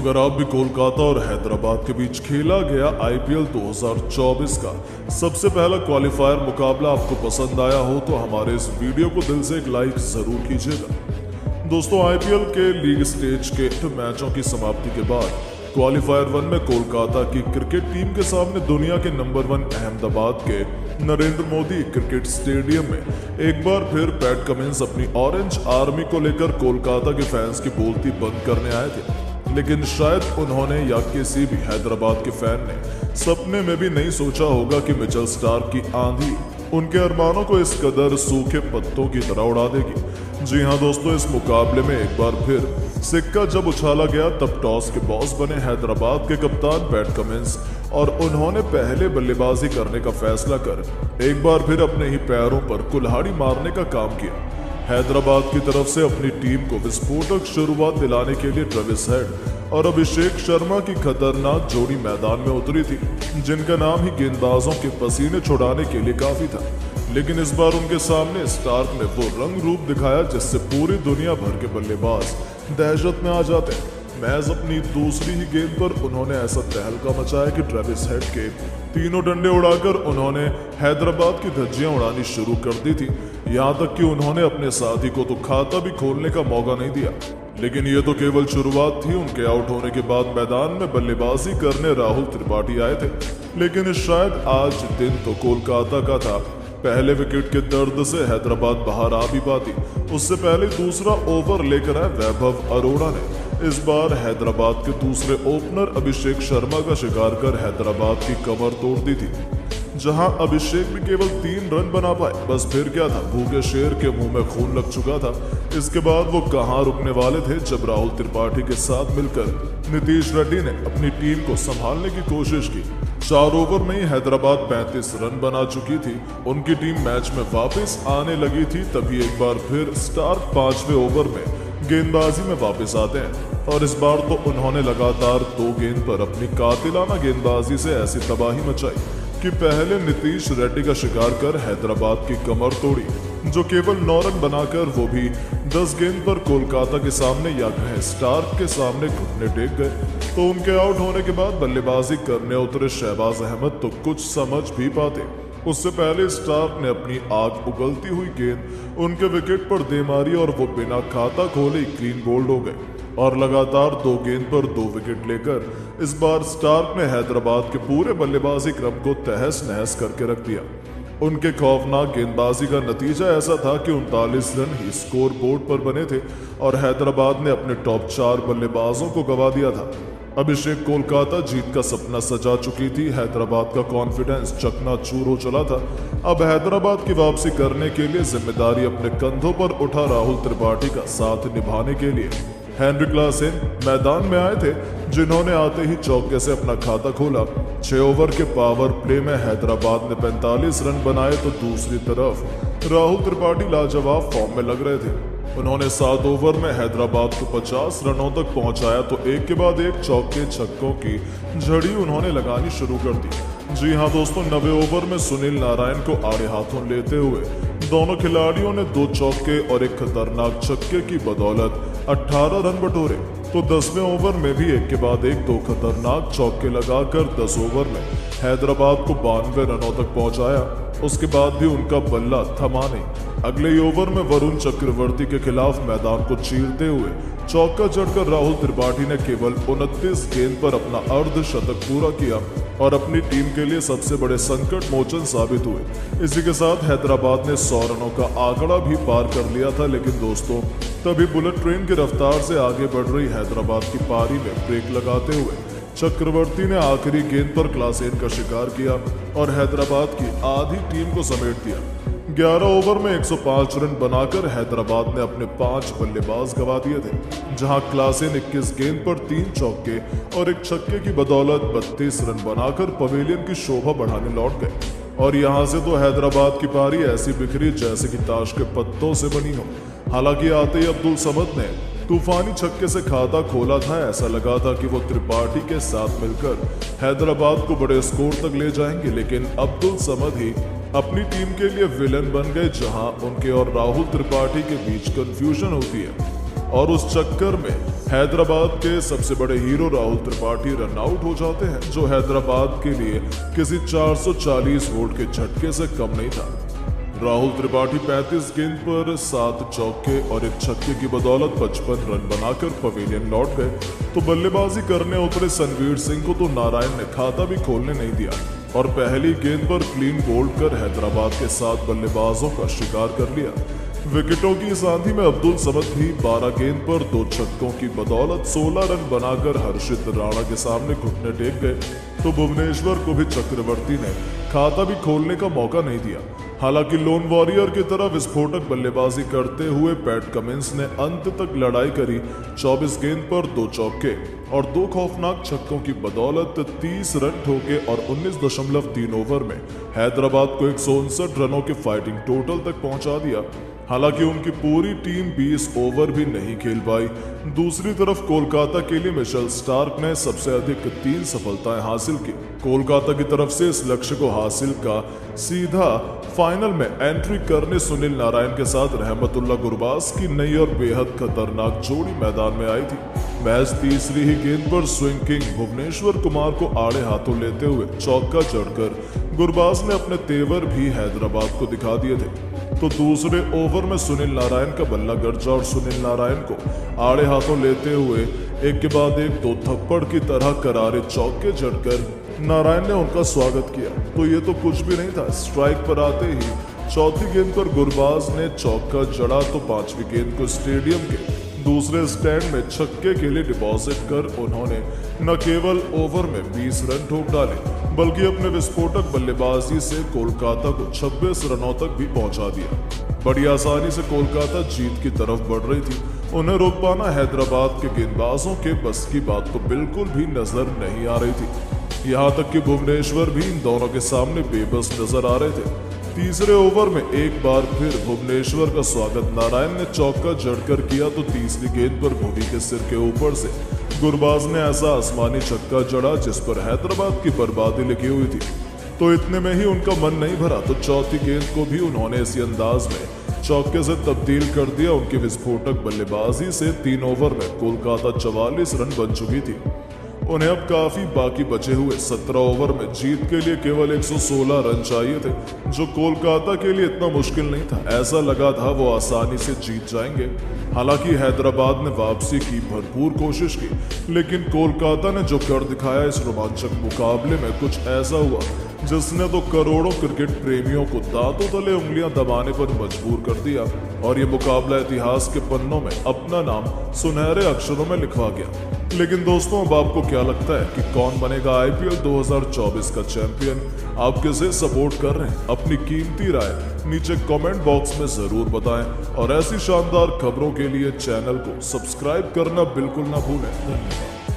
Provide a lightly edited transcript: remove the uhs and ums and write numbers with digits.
अगर आप भी कोलकाता और हैदराबाद के बीच खेला गया आईपीएल 2024 का सबसे पहला क्वालिफायर मुकाबला आपको पसंद आया हो तो हमारे इस वीडियो को दिल से एक लाइक जरूर कीजिएगा। दोस्तों, आईपीएल के लीग स्टेज के मैचों की समाप्ति के बाद क्वालिफायर 1 में कोलकाता की क्रिकेट टीम के सामने दुनिया के नंबर 1 अहमदाबाद के नरेंद्र मोदी क्रिकेट स्टेडियम में एक बार फिर पैट कमिंस अपनी ऑरेंज आर्मी को लेकर कोलकाता के फैंस की बोलती बंद करने आए थे। लेकिन शायद उन्होंने या किसी भी हैदराबाद के फैन ने सपने में भी नहीं सोचा होगा कि मिचेल स्टार्क की आंधी उनके अरमानों को इस कदर सूखे पत्तों की तरह उड़ा देगी। जी हाँ दोस्तों, इस मुकाबले में एक बार फिर सिक्का जब उछाला गया तब टॉस के बॉस बने हैदराबाद के कप्तान पैट कमिंस और उन्होंने पहले बल्लेबाजी करने का फैसला कर एक बार फिर अपने ही पैरों पर कुल्हाड़ी मारने का काम किया। हैदराबाद की तरफ से अपनी टीम को विस्फोटक शुरुआत दिलाने के लिए ट्रेविस हेड और अभिषेक शर्मा की खतरनाक जोड़ी मैदान में उतरी थी, जिनका नाम ही गेंदबाजों के पसीने छुड़ाने के लिए काफी था। लेकिन इस बार उनके सामने स्टार्क ने वो रंग रूप दिखाया जिससे पूरी दुनिया भर के बल्लेबाज दहशत में आ जाते हैं। मैच अपनी दूसरी ही गेंद पर उन्होंने ऐसा तहलका मचाया कि ट्रेविस हेड के तीनों डंडे उड़ाकर उन्होंने हैदराबाद की धज्जियां उड़ानी शुरू कर दी थी। यहाँ तक कि उन्होंने अपने साथी को तो खाता भी खोलने का मौका नहीं दिया। लेकिन ये तो केवल शुरुआत थी। उनके आउट होने के बाद मैदान में बल्लेबाजी करने राहुल त्रिपाठी आए थे, लेकिन शायद आज दिन तो कोलकाता का था। पहले विकेट के दर्द से हैदराबाद बाहर आ भी पाती। उससे पहले दूसरा ओवर लेकर आए वैभव अरोड़ा ने इस बार हैदराबाद के दूसरे ओपनर अभिषेक शर्मा का शिकार कर हैदराबाद की कमर तोड़ दी थी। जहां अभिषेक भी केवल 3 रन बना पाए, बस फिर क्या था, भूखे शेर के मुंह में खून लग चुका था। इसके बाद वो कहां रुकने वाले थे जब राहुल त्रिपाठी के साथ मिलकर नीतीश रेड्डी ने अपनी टीम को संभालने की कोशिश की। 4 ओवर में ही हैदराबाद 35 रन बना चुकी थी। उनकी टीम मैच में वापस आने लगी थी। तभी एक बार फिर स्टार्क 5वें ओवर में गेंदबाजी में वापस आते हैं और इस बार तो उन्होंने लगातार 2 गेंद पर अपनी कातिलाना गेंदबाजी से ऐसी तबाही मचाई कि पहले नीतीश रेड्डी का शिकार कर हैदराबाद की कमर तोड़ी, जो केवल 9 रन बनाकर वो भी 10 गेंद पर कोलकाता के सामने या कहें स्टार्क के सामने घुटने टेक गए। तो उनके आउट होने के बाद बल्लेबाजी करने उतरे शहबाज अहमद तो कुछ समझ भी पाते। उससे पहले स्टार्क ने अपनी आग उगलती हुई गेंद उनके विकेट पर दे मारी और वो बिना खाता खोले क्लीन बोल्ड हो गए और लगातार 2 गेंद पर 2 विकेट लेकर इस बार स्टार्क ने हैदराबाद के पूरे बल्लेबाजी क्रम को तहस नहस करके रख दिया। उनके खौफनाक गेंदबाजी का नतीजा ऐसा था कि 39 रन ही स्कोर बोर्ड पर बने थे और हैदराबाद ने अपने टॉप 4 बल्लेबाजों को गंवा दिया था। अभिषेक कोलकाता जीत का सपना सजा चुकी थी। हैदराबाद का कॉन्फिडेंस चकनाचूर हो चला था। अब हैदराबाद की वापसी करने के लिए जिम्मेदारी अपने कंधों पर उठा राहुल त्रिपाठी का साथ निभाने के लिए हेनरी क्लासेन मैदान में आए थे, जिन्होंने आते ही चौके से अपना खाता खोला। 6 ओवर के पावर प्ले में हैदराबाद ने 45 रन बनाए तो दूसरी तरफ राहुल त्रिपाठी लाजवाब फॉर्म में लग रहे थे। उन्होंने 7 ओवर में हैदराबाद को 50 रनों तक पहुंचाया तो एक के बाद एक चौके छक्कों की झड़ी उन्होंने लगानी शुरू कर दी। जी हाँ दोस्तों, 90 ओवर में सुनील नारायण को आड़े हाथों लेते हुए दोनों खिलाड़ियों ने 2 चौके और एक खतरनाक छक्के की बदौलत 18 रन बटोरे। तो 10वें ओवर में भी एक के बाद एक 2 खतरनाक चौके लगाकर 10 ओवर में हैदराबाद को 92 रनों तक पहुंचाया। उसके बाद भी उनका बल्ला थमा नहीं। अगले ही ओवर में वरुण चक्रवर्ती के खिलाफ मैदान को चीरते हुए चौका जड़कर राहुल त्रिपाठी ने केवल 29 गेंद पर अपना अर्धशतक पूरा किया और अपनी टीम के लिए सबसे बड़े संकट मोचन साबित हुए। इसी के साथ हैदराबाद ने 100 रनों का आंकड़ा भी पार कर लिया था। लेकिन दोस्तों, तभी बुलेट ट्रेन की रफ्तार से आगे बढ़ रही हैदराबाद की पारी में ब्रेक लगाते हुए चक्रवर्ती ने आखिरी गेंद पर क्लासेन का शिकार किया और हैदराबाद की आधी टीम को समेट दिया। 11 ओवर में 105 रन बनाकर हैदराबाद ने अपने 5 बल्लेबाज गंवा दिए थे, जहां क्लासेन 21 गेंद पर 3 चौके और एक छक्के की बदौलत 32 रन बनाकर पवेलियन की शोभा बढ़ाने लौट गए। और यहां से तो हैदराबाद की पारी ऐसी बिखरी जैसे कि ताश के पत्तों से बनी हो। हालांकि आते ही अब्दुल समद ने तूफानी छक्के से खाता खोला था। ऐसा लगा था कि वो त्रिपाठी के साथ मिलकर हैदराबाद को बड़े स्कोर तक ले जाएंगे, लेकिन अब्दुल समद ही अपनी टीम के लिए विलन बन गए, जहां उनके और राहुल त्रिपाठी के बीच कंफ्यूजन होती है। और उस चक्कर में हैदराबाद के सबसे बड़े hero Rahul Tripathi run out हो जाते हैं, जो हैदराबाद के लिए किसी 440 वोल्ट के झटके से कम नहीं था। राहुल त्रिपाठी 35 गेंद पर 7 चौके और एक छक्के की बदौलत 55 रन बनाकर पवेलियन लौट गए। तो बल्लेबाजी करने उतरे सनवीर सिंह को तो नारायण ने खाता भी खोलने नहीं दिया और पहली गेंद पर क्लीन बोल्ड कर हैदराबाद के 7 बल्लेबाजों का शिकार कर लिया। विकेटों की इस आंधी में अब्दुल समद भी 12 गेंद पर 2 छक्कों की बदौलत 16 रन बनाकर हर्षित राणा के सामने घुटने टेक गए। तो भुवनेश्वर को भी चक्रवर्ती ने खाता भी खोलने का मौका नहीं दिया। हालांकि लोन वॉरियर की तरह विस्फोटक बल्लेबाजी करते हुए पैट कमिंस ने अंत तक लड़ाई करी। 24 गेंद पर 2 चौके और 2 खौफनाक छक्कों की बदौलत 30 रन ठोके और 19.3 ओवर में हैदराबाद को 159 रनों के फाइटिंग टोटल तक पहुंचा दिया। हालांकि उनकी पूरी टीम 20 ओवर भी नहीं खेल पाई। दूसरी तरफ कोलकाता के लिए मिशेल स्टार्क ने सबसे अधिक 3 सफलताएं हासिल की। कोलकाता की तरफ से इस लक्ष्य को हासिल का सीधा फाइनल में एंट्री करने सुनील नारायण के साथ रहमतुल्लाह गुरबाज की नई और बेहद खतरनाक जोड़ी मैदान में आई थी। महज तीसरी ही गेंद पर स्विंग किंग भुवनेश्वर कुमार को आड़े हाथों लेते हुए चौका चढ़कर गुरबाज ने अपने तेवर भी हैदराबाद को दिखा दिए थे। तो दूसरे ओवर में सुनील नारायण का बल्ला गरजा और सुनील नारायण को आड़े हाथों लेते हुए एक के बाद एक 2 थप्पड़ की तरह करारे चौके जड़कर नारायण ने उनका स्वागत किया। तो ये तो कुछ भी नहीं था। स्ट्राइक पर आते ही चौथी गेंद पर गुरबाज ने चौका जड़ा तो 5वीं गेंद को स्टेडियम के दूसरे स्टैंड में छक्के के लिए डिपॉजिट कर उन्होंने न केवल ओवर में 20 रन ठोक डाले बल्कि अपने विस्फोटक बल्लेबाजी से कोलकाता को 26 रनों तक भी पहुंचा दिया। बड़ी आसानी से कोलकाता जीत की तरफ बढ़ रही थी। उन्हें रोक पाना हैदराबाद के गेंदबाजों के बस की बात तो बिल्कुल भी नजर नहीं आ रही थी। यहाँ तक कि भुवनेश्वर भी इन दोनों के सामने बेबस नजर आ रहे थे। तीसरे ओवर में एक बार फिर भुवनेश्वर का स्वागत नारायण ने चौका जड़कर किया तो तीसरी गेंद पर भुवी के सिर के ऊपर से गुरबाज ने ऐसा आसमानी छक्का जड़ा जिस पर हैदराबाद की बर्बादी लिखी हुई थी। तो इतने में ही उनका मन नहीं भरा तो चौथी गेंद को भी उन्होंने इसी अंदाज में चौके से तब्दील कर दिया। उनकी विस्फोटक बल्लेबाजी से 3 ओवर में कोलकाता 44 रन बन चुकी थी। उन्हें अब काफी बाकी बचे हुए 17 ओवर में जीत के लिए केवल 116 रन चाहिए थे, जो कोलकाता के लिए इतना मुश्किल नहीं था। ऐसा लगा था वो आसानी से जीत जाएंगे। हालांकि हैदराबाद ने वापसी की भरपूर कोशिश की, लेकिन कोलकाता ने जो कर दिखाया इस रोमांचक मुकाबले में कुछ ऐसा हुआ जिसने तो करोड़ों क्रिकेट प्रेमियों को दांतों तले उंगलियां दबाने पर मजबूर कर दिया और ये मुकाबला इतिहास के पन्नों में अपना नाम सुनहरे अक्षरों में लिखवा गया। लेकिन दोस्तों, अब आपको क्या लगता है कि कौन बनेगा IPL 2024 का चैंपियन? आप किसे सपोर्ट कर रहे हैं? अपनी कीमती राय नीचे कमेंट बॉक्स में जरूर बताएं और ऐसी शानदार खबरों के लिए चैनल को सब्सक्राइब करना बिल्कुल ना भूलें। धन्यवाद।